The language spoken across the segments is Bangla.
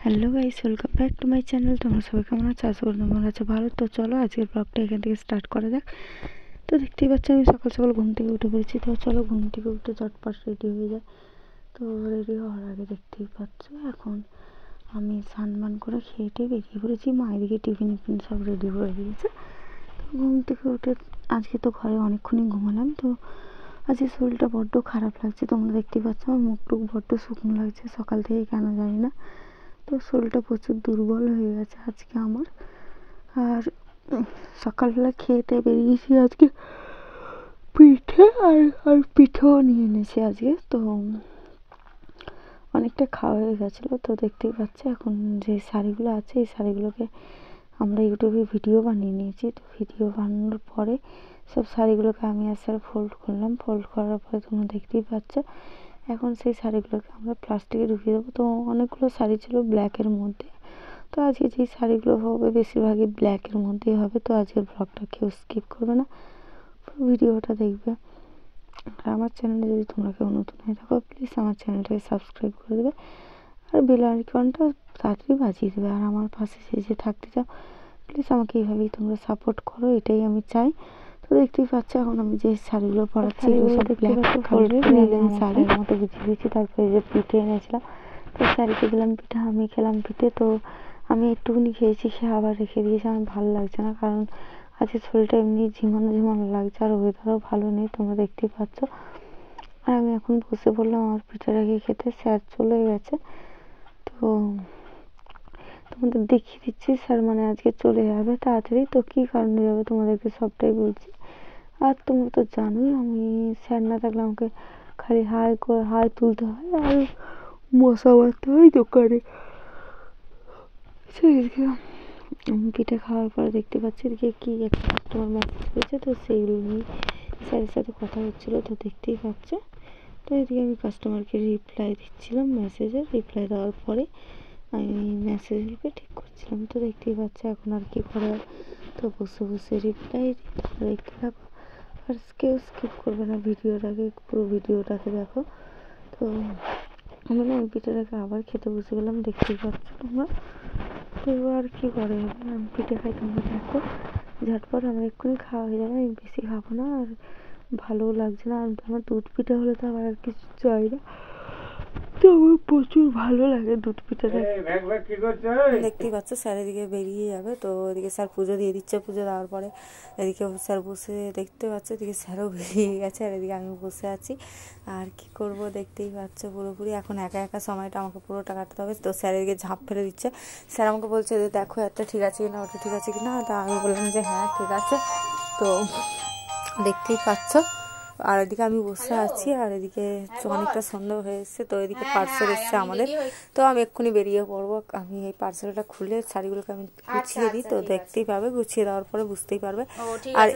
Hello guys, welcome back to my channel. তোমরা সবাই কেমন আছো? আশা করি তোমরা আছো ভালো। তো চলো আজকের ব্লগটা এখান থেকে স্টার্ট করা যাক। তো দেখতেই পাচ্ছ আমি সকাল সকাল ঘুম থেকে উঠে পড়েছি। তো চলো ঘুম থেকে উঠে চটপট রেডি হয়ে যায়। তো রেডি হওয়ার আগে দেখতেই পাচ্ছ এখন আমি স্নান করে খেয়ে বেরিয়ে পড়েছি। মা এদিকে টিফিন সব রেডি করে দিয়েছে। তো ঘুম থেকে উঠে আজকে তো ঘরে অনেকক্ষণই ঘুমালাম। তো আজকে শরীরটা বড্ড খারাপ লাগছে। তোমরা দেখতেই পাচ্ছ আমার মুখ টুক বড্ড শুকনো লাগছে সকাল থেকে, কেন জানি না। তো শরীরটা প্রচুর দুর্বল হয়ে গেছে আজকে আমার। আর সকালবেলা খেয়ে বেরিয়েছি আজকে পিঠে আর পিঠেও নিয়ে এনেছি আজকে। তো অনেকটা খাওয়া হয়ে গেছিলো। তো দেখতেই পাচ্ছি এখন যে শাড়িগুলো আছে এই শাড়িগুলোকে আমরা ইউটিউবে ভিডিও বানিয়ে নিয়েছি। তো ভিডিও বানানোর পরে সব শাড়িগুলোকে আমি আসার ফোল্ড করলাম। ফোল্ড করার পরে তোমরা দেখতেই পাচ্ছ এখন সেই শাড়িগুলোকে আমরা প্লাস্টিকে ঢুকিয়ে দেবো। তো অনেকগুলো শাড়ি ছিল ব্ল্যাকের মধ্যে। তো আজকে যেই শাড়িগুলো হবে বেশিরভাগই ব্ল্যাকের মধ্যেই হবে। তো আজকের ব্লগটা কেউ স্কিপ করবে না, পুরো ভিডিওটা দেখবে। আর আমার চ্যানেলে যদি তোমরা কেউ নতুন হয়ে থাকো প্লিজ আমার চ্যানেলটাকে সাবস্ক্রাইব করে দেবে আর বেল আইকনটা তাড়াতাড়ি বাজিয়ে দেবে। আর আমার পাশে যে থাকতে চাও প্লিজ আমাকে এইভাবেই তোমরা সাপোর্ট করো, এটাই আমি চাই। তো দেখতেই পাচ্ছ এখন আমি যে শাড়িগুলো পরাচ্ছি এগুলো সব ব্ল্যাক কালারের লিনেন শাড়ির মতো গুছিয়ে দিয়েছি। তারপরে যে পিঠে এনেছিলাম তো শাড়িতে দিলাম পিঠা, আমি খেলাম পিঠে। তো আমি একটুখানি খেয়েছি, সে আবার রেখে দিয়েছি। আমার ভালো লাগছে না, কারণ আজকে শরীরটা এমনি ঝিমানো ঝিমানো লাগছে আর ওয়েদারও ভালো নেই, তোমরা দেখতেই পাচ্ছ। আর আমি এখন বসে পড়লাম আমার পিঠাটাকে খেতে। স্যার চলে গেছে। তো তোমাদের দেখিয়ে দিচ্ছি, স্যার মানে আজকে চলে যাবে তাড়াতাড়ি। তো কী কারণে যাবে তোমাদেরকে সবটাই বলছি। আর তোমরা তো জানোই আমি স্যার না থাকলে আমাকে খালি হাই তুলতে হয় আর মশা মারতে হয় দোকানে। সেদিকে পিঠে খাওয়ার পরে দেখতে পাচ্ছি এদিকে কি একটা কাস্টমার মেসেজ করেছে। তো সেইগুলো নিয়ে স্যারের সাথে কথা হচ্ছিলো। তো দেখতেই পাচ্ছে। তো এদিকে আমি কাস্টমারকে রিপ্লাই দিচ্ছিলাম, মেসেজের রিপ্লাই দেওয়ার পরে আমি মেসেজগুলোকে ঠিক করছিলাম। তো দেখতেই পাচ্ছে এখন আর কি করে। তো বসে বসে রিপ্লাই দেখতে থাকো আর কেউ স্কিপ করবে না ভিডিওটাকে, পুরো ভিডিওটাকে দেখো। তো আমি না পিঠেটাকে আবার খেতে বসে গেলাম, দেখতেই পাচ্ছ তোমরা। তো আর কি করে আমি পিঠে খাই, তোমরা দেখো ঝটপট আমার এক্ষুনি খাওয়া হয়ে যাবে। আমি বেশি খাবো না আর ভালোও লাগছে না। আর আমার দুধ পিঠে হলে তো আবার আর কিছু চাই না। তো আমার প্রচুর ভালো লাগে দুধ পিঠাটা। দেখতেই পাচ্ছ স্যার এদিকে বেরিয়ে যাবে। তো এদিকে স্যার পুজো দিয়ে দিচ্ছে। পুজো দেওয়ার পরে এদিকে স্যার বসে, দেখতে পাচ্ছ এদিকে স্যারও বেরিয়ে গেছে আর এদিকে আমি বসে আছি। আর কি করব দেখতেই পাচ্ছ পুরোপুরি এখন একা একা সময়টা আমাকে পুরোটা কাটতে হবে। তো স্যার এদিকে ঝাঁপ ফেলে দিচ্ছে। স্যার আমাকে বলছে যে দেখো একটা ঠিক আছে কিনা, ওটা ঠিক আছে কিনা। তা আমি বললাম যে হ্যাঁ ঠিক আছে। তো দেখতেই পাচ্ছ আর এদিকে আমি বসে আছি আর এদিকে অনেকটা সন্দেহ হয়ে এসছে। তো এদিকে পার্সেল এসছে আমাদের। তো আমি এক্ষুনি বেরিয়ে পড়বো। আমি এই পার্সেলটা খুলে শাড়িগুলোকে আমি গুছিয়ে দিই। তো দেখতেই পাবে, গুছিয়ে দেওয়ার পরে বুঝতেই পারবে। আর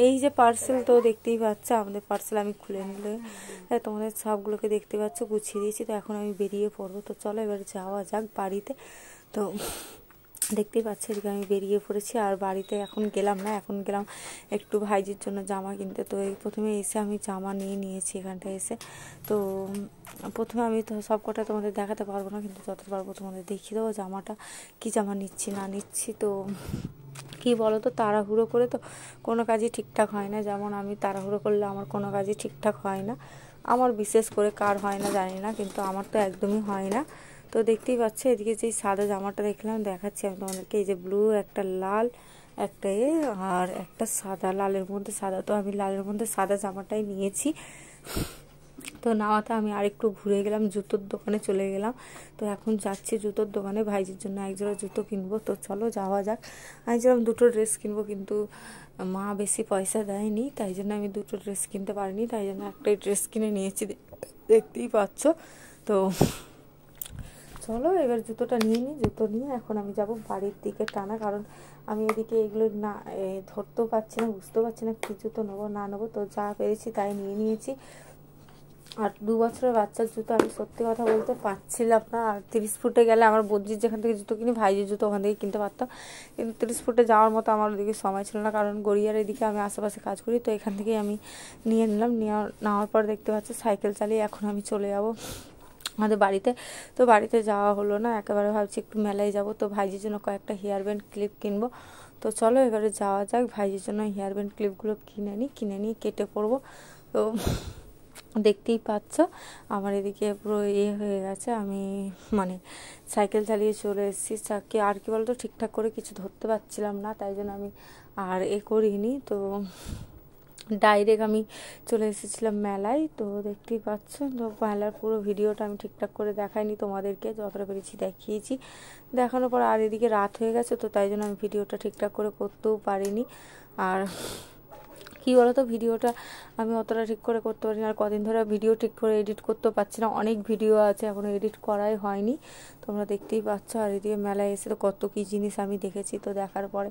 এই যে পার্সেল, তো দেখতেই পাচ্ছ আমাদের পার্সেল আমি খুলে নিলে তোমাদের সবগুলোকে দেখতে পাচ্ছ গুছিয়ে দিয়েছি। তো এখন আমি বেরিয়ে পড়বো। তো চলো এবার যাওয়া যাক বাড়িতে। তো দেখতেই পাচ্ছি এদিকে আমি বেরিয়ে পড়েছি আর বাড়িতে এখন গেলাম না, এখন গেলাম একটু ভাইজির জন্য জামা কিনতে। তো এই প্রথমে এসে আমি জামা নিয়েছি এখানটায় এসে। তো প্রথমে আমি তো সব কটা তোমাদের দেখাতে পারবো না, কিন্তু যত পারবো তোমাদের দেখিয়ে দেবো জামাটা কী জামা নিচ্ছি না নিচ্ছি। তো কী বলো তো, তাড়াহুড়ো করে তো কোনো কাজই ঠিকঠাক হয় না। যেমন আমি তাড়াহুড়ো করলে আমার কোনো কাজই ঠিকঠাক হয় না। আমার বিশেষ করে কার হয় না জানি না, কিন্তু আমার তো একদমই হয় না। তো দেখতেই পাচ্ছ এদিকে যেই সাদা জামাটা দেখলাম, দেখাচ্ছি আমি তোমাদেরকে। এই যে ব্লু, একটা লাল, একটা আর একটা সাদা, লালের মধ্যে সাদা। তো আমি লালের মধ্যে সাদা জামাটাই নিয়েছি। তো নেওয়াতে আমি আরেকটু ঘুরে গেলাম, জুতোর দোকানে চলে গেলাম। তো এখন যাচ্ছি জুতোর দোকানে, ভাইজির জন্য একজোড়া জুতো কিনবো। তো চলো যাওয়া যাক। আমি যেরকম দুটো ড্রেস কিনবো, কিন্তু মা বেশি পয়সা দেয়নি, তাই জন্য আমি দুটো ড্রেস কিনতে পারিনি। তাই জন্য একটাই ড্রেস কিনে নিয়েছি, দেখতেই পাচ্ছ। তো চলো এবার জুতোটা নিয়ে নিই। জুতো নিয়ে এখন আমি যাব বাড়ির দিকে টানা, কারণ আমি এদিকে এগুলো না ধরতেও পারছি না, বুঝতেও পারছি না কী জুতো নেবো না নেবো। তো যা পেরেছি তাই নিয়েছি। আর 2 বছরের বাচ্চার জুতো আমি সত্যি কথা বলতে পারছিলাম না। আর 30 ফুটে গেলে আমার বজ্জির যেখান থেকে জুতো কিনি, ভাইজির জুতো ওখান থেকে কিনতে পারতাম, কিন্তু 30 ফুটে যাওয়ার মতো আমার ওদিকে সময় ছিল না, কারণ গড়িয়ার এদিকে আমি আশেপাশে কাজ করি। তো এখান থেকেই আমি নিয়ে নিলাম। নেওয়ার পর দেখতে পাচ্ছি সাইকেল চালিয়ে এখন আমি চলে যাব আমাদের বাড়িতে। তো বাড়িতে যাওয়া হলো না, একেবারে ভাবছি একটু মেলায় যাব। তো ভাইজির জন্য কয়েকটা হেয়ার ব্যান্ড ক্লিপ কিনবো। তো চলো এবারে যাওয়া যাক, ভাইজির জন্য হেয়ার ব্যান্ড ক্লিপগুলো কিনে নিয়ে কেটে পড়বো। তো দেখতেই পাচ্ছ আমার এদিকে পুরো হয়ে গেছে, আমি মানে সাইকেল চালিয়ে চলে এসেছি। চাকে আর কি বলতো, ঠিকঠাক করে কিছু ধরতে পারছিলাম না, তাই জন্য আমি আর করিনি। তো ডাইরেক্ট আমি চলে এসেছিলাম মেলায়। তো দেখতেই পাচ্ছ, তো মেলার পুরো ভিডিওটা আমি ঠিকঠাক করে দেখাইনি তোমাদেরকে, যতটা পেরেছি দেখিয়েছি। দেখানোর পর আর এদিকে রাত হয়ে গেছে, তো তাই জন্য আমি ভিডিওটা ঠিকঠাক করে করতেও পারিনি। আর কী বলো তো, ভিডিওটা আমি অতটা ঠিক করে করতে পারি না, আর কদিন ধরে ভিডিও ঠিক করে এডিট করতেও পারছি না। অনেক ভিডিও আছে এখনও এডিট করাই হয়নি, তোমরা দেখতেই পাচ্ছ। আর এদিকে মেলায় এসে তো কত কী জিনিস আমি দেখেছি। তো দেখার পরে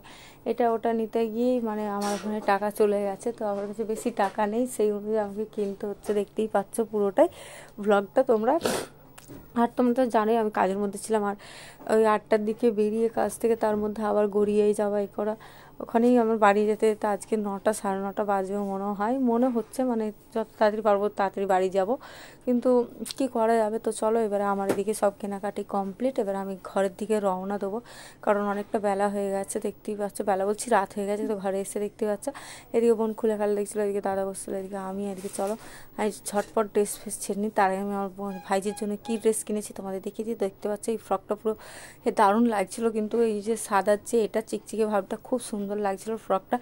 এটা ওটা নিতে গিয়েই মানে আমার ওখানে টাকা চলে গেছে। তো আমার কাছে বেশি টাকা নেই, সেই অনুযায়ী আমাকে কিনতে হচ্ছে। দেখতেই পাচ্ছ পুরোটাই ব্লগটা তোমরা। আর তোমরা তো জানোই আমি কাজের মধ্যে ছিলাম, আর ওই 8টার দিকে বেরিয়ে কাজ থেকে তার মধ্যে আবার গড়িয়েই যাওয়া এই করা, ওখানেই আমার বাড়ি যেতে যেতে আজকে 9টা 9:30 বাজবে মনে হচ্ছে, মানে যত তাড়াতাড়ি পারবো তাড়াতাড়ি বাড়ি যাব, কিন্তু কি করা যাবে। তো চলো এবারে আমার এদিকে সব কেনাকাটি কমপ্লিট, এবার আমি ঘরের দিকে রওনা দেবো, কারণ অনেকটা বেলা হয়ে গেছে। দেখতেই পাচ্ছ, বেলা বলছি রাত হয়ে গেছে। তো ঘরে এসে দেখতে পাচ্ছ এদিকে বোন খুলে ফেলে দেখছিলো, এদিকে দাদা বসছিলো, এদিকে আমি, এদিকে চলো আমি ঝটপট ড্রেস ফ্রেস ছেড়ে নিই। তার আগে আমি আমার ভাইজির জন্য কী ড্রেস কিনেছি তোমাদের দেখিয়ে দিই। দেখতে পাচ্ছ এই ফ্রকটা পুরো দারুণ লাগছিলো, কিন্তু এই যে সাদার যে এটা চিকচিকে ভাবটা খুব সুন্দর লাগছিল ফ্রকটা।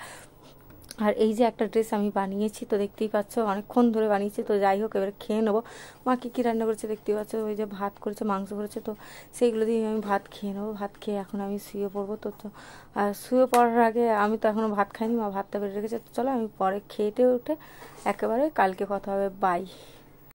আর এই যে একটা ড্রেস আমি বানিয়েছি, তো দেখতেই পাচ্ছ অনেকক্ষণ ধরে বানিয়েছি। তো যাই হোক এবারে খেয়ে নেবো। মা কী রান্না করেছে দেখতেই পাচ্ছ, ওই যে ভাত করেছে, মাংস করেছে, তো সেইগুলো দিয়ে আমি ভাত খেয়ে নেবো। ভাত খেয়ে এখন আমি শুয়ে পড়বো। তো আর শুয়ে পড়ার আগে আমি তো এখনও ভাত খাইনি, মা ভাতটা বেড়ে রেখেছে। তো চলো আমি পরে খেয়ে উঠে একেবারে কালকে কথা হবে, বাই।